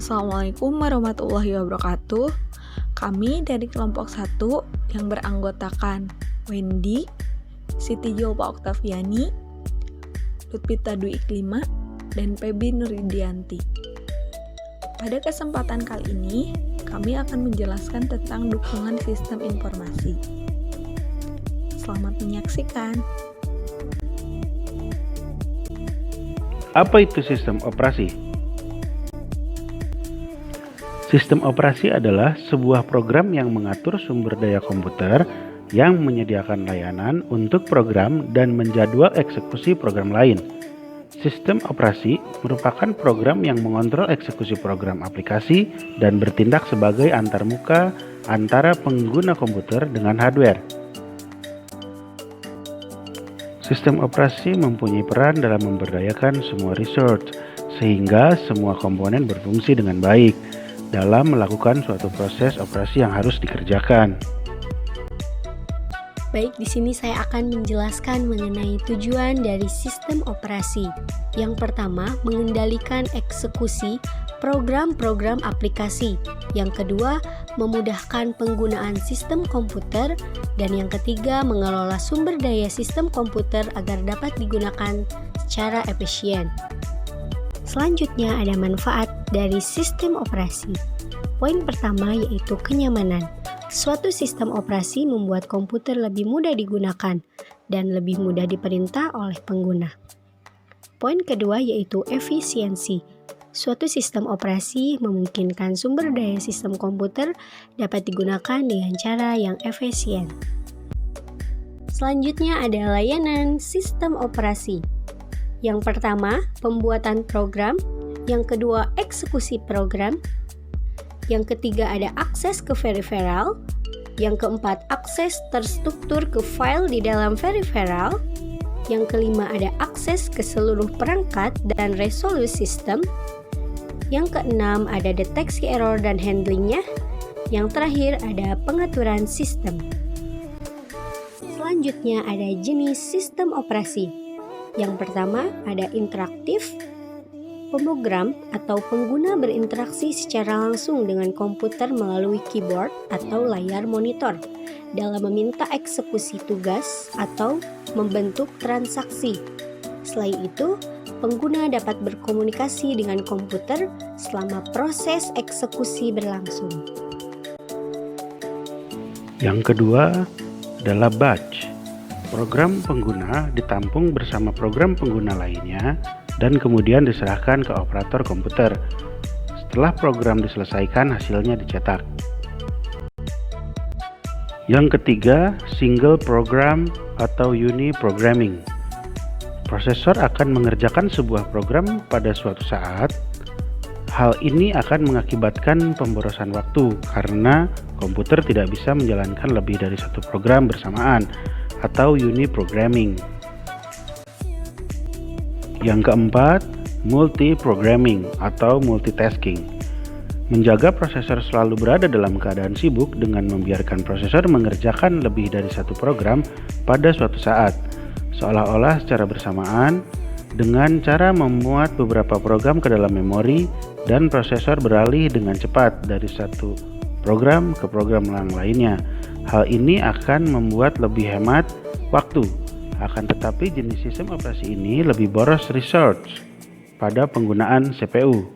Assalamualaikum warahmatullahi wabarakatuh. Kami dari kelompok 1 yang beranggotakan Wendy, Siti Julpa Oktaviani, Lutfita Dwi Iklima, dan Febi Nuridianti. Pada kesempatan kali ini, kami akan menjelaskan tentang dukungan sistem informasi. Selamat menyaksikan. Apa itu sistem operasi? Sistem operasi adalah sebuah program yang mengatur sumber daya komputer yang menyediakan layanan untuk program dan menjadwal eksekusi program lain. Sistem operasi merupakan program yang mengontrol eksekusi program aplikasi dan bertindak sebagai antarmuka antara pengguna komputer dengan hardware. Sistem operasi mempunyai peran dalam memberdayakan semua resource, sehingga semua komponen berfungsi dengan baik dalam melakukan suatu proses operasi yang harus dikerjakan. Baik, di sini saya akan menjelaskan mengenai tujuan dari sistem operasi. Yang pertama, mengendalikan eksekusi program-program aplikasi. Yang kedua, memudahkan penggunaan sistem komputer. Dan yang ketiga, mengelola sumber daya sistem komputer agar dapat digunakan secara efisien. Selanjutnya ada manfaat dari sistem operasi. Poin pertama yaitu kenyamanan. Suatu sistem operasi membuat komputer lebih mudah digunakan dan lebih mudah diperintah oleh pengguna. Poin kedua yaitu efisiensi. Suatu sistem operasi memungkinkan sumber daya sistem komputer dapat digunakan dengan cara yang efisien. Selanjutnya ada layanan sistem operasi. Yang pertama, pembuatan program. Yang kedua, eksekusi program. Yang ketiga, ada akses ke peripheral. Yang keempat, akses terstruktur ke file di dalam peripheral. Yang kelima, ada akses ke seluruh perangkat dan resolusi sistem. Yang keenam, ada deteksi error dan handlingnya. Yang terakhir, ada pengaturan sistem. Selanjutnya, ada jenis sistem operasi. Yang pertama ada interaktif. Pemrogram atau pengguna berinteraksi secara langsung dengan komputer melalui keyboard atau layar monitor dalam meminta eksekusi tugas atau membentuk transaksi. Selain itu, pengguna dapat berkomunikasi dengan komputer selama proses eksekusi berlangsung. Yang kedua adalah batch. Program pengguna ditampung bersama program pengguna lainnya dan kemudian diserahkan ke operator komputer. Setelah program diselesaikan, hasilnya dicetak. Yang ketiga, single program atau uniprogramming. Prosesor akan mengerjakan sebuah program pada suatu saat. Hal ini akan mengakibatkan pemborosan waktu karena komputer tidak bisa menjalankan lebih dari satu program bersamaan atau uniprogramming. Yang keempat, multiprogramming atau multitasking. Menjaga prosesor selalu berada dalam keadaan sibuk dengan membiarkan prosesor mengerjakan lebih dari satu program pada suatu saat, seolah-olah secara bersamaan, dengan cara memuat beberapa program ke dalam memori dan prosesor beralih dengan cepat dari satu program ke program lainnya. Hal ini akan membuat lebih hemat waktu. Akan tetapi jenis sistem operasi ini lebih boros resource pada penggunaan CPU.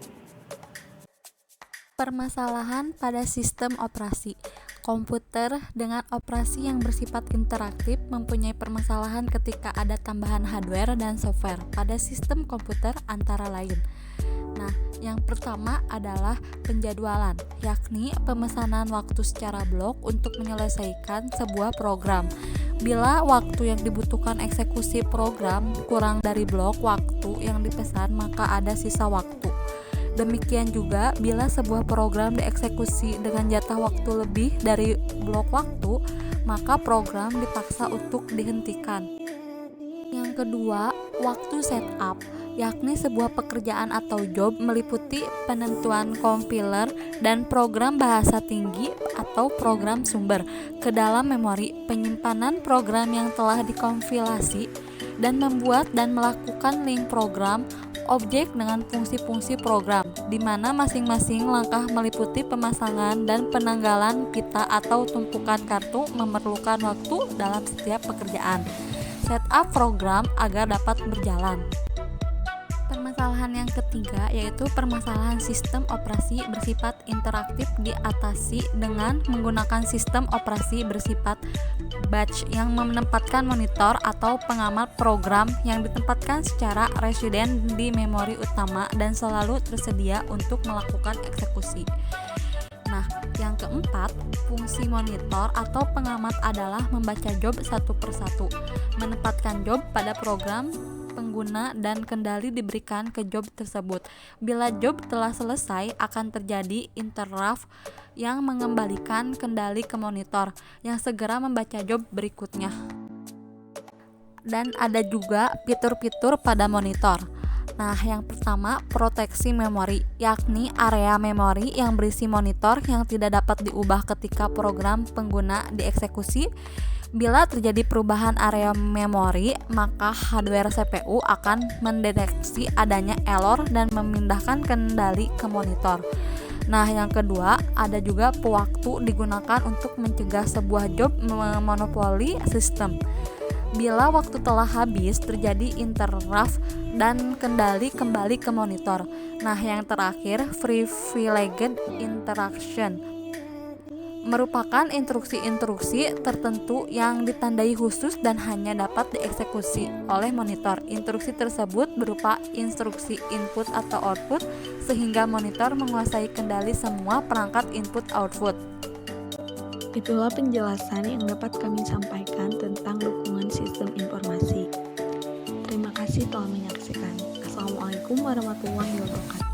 Permasalahan pada sistem operasi. Komputer dengan operasi yang bersifat interaktif mempunyai permasalahan ketika ada tambahan hardware dan software pada sistem komputer antara lain. Nah, yang pertama adalah penjadwalan, yakni pemesanan waktu secara blok untuk menyelesaikan sebuah program. Bila waktu yang dibutuhkan eksekusi program kurang dari blok waktu yang dipesan, maka ada sisa waktu. Demikian juga bila sebuah program dieksekusi dengan jatah waktu lebih dari blok waktu, maka program dipaksa untuk dihentikan. Yang kedua, waktu setup, yakni sebuah pekerjaan atau job meliputi penentuan compiler dan program bahasa tinggi atau program sumber ke dalam memori, penyimpanan program yang telah dikompilasi, dan membuat dan melakukan link program, objek dengan fungsi-fungsi program, di mana masing-masing langkah meliputi pemasangan dan penanggalan pita atau tumpukan kartu memerlukan waktu dalam setiap pekerjaan. Setup program agar dapat berjalan. Permasalahan yang ketiga yaitu permasalahan sistem operasi bersifat interaktif diatasi dengan menggunakan sistem operasi bersifat batch yang menempatkan monitor atau pengamat program yang ditempatkan secara residen di memori utama dan selalu tersedia untuk melakukan eksekusi. Nah, yang keempat, fungsi monitor atau pengamat adalah membaca job satu persatu, menempatkan job pada program pengguna dan kendali diberikan ke job tersebut. Bila job telah selesai, akan terjadi interrupt yang mengembalikan kendali ke monitor yang segera membaca job berikutnya. Dan ada juga fitur-fitur pada monitor. Nah, yang pertama, proteksi memori, yakni area memori yang berisi monitor yang tidak dapat diubah ketika program pengguna dieksekusi. Bila terjadi perubahan area memori, maka hardware CPU akan mendeteksi adanya error dan memindahkan kendali ke monitor. Nah, yang kedua, ada juga pewaktu digunakan untuk mencegah sebuah job memonopoli sistem. Bila waktu telah habis, terjadi interrupt dan kendali kembali ke monitor. Nah, yang terakhir, privileged interaction merupakan instruksi-instruksi tertentu yang ditandai khusus dan hanya dapat dieksekusi oleh monitor. Instruksi tersebut berupa instruksi input atau output, sehingga monitor menguasai kendali semua perangkat input-output. Itulah penjelasan yang dapat kami sampaikan tentang dukungan sistem informasi. Terima kasih telah menyaksikan. Assalamualaikum warahmatullahi wabarakatuh.